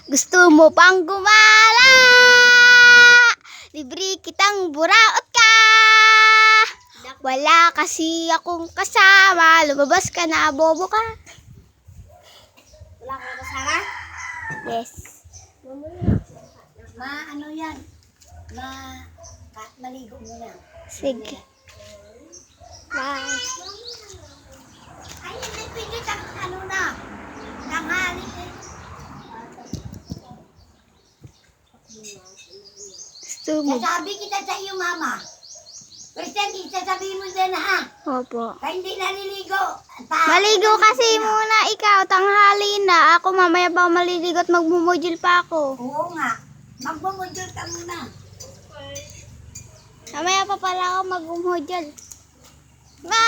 Gusto mo pang gumala? Libre kitang buraot ka. Wala kasi akong kasama. Lumabas ka na, bobo ka. Wala kang kasama? Yes. Ano yan? Maligo muna. Sige. Bye. Ay, hindi pwede na. Tanghali eh. Gusto mo? Sasabi kita sa iyo, mama. Christian, sasabihin mo din ha. Opo. Kaya hindi naliligo. Maligo kasi muna ikaw. Tanghali na. Ako mamaya pa maliligo at magmumudul pa ako. Oo nga. Magbumudul ka muna. Mamaya pa pala ako magmumudul. Ba,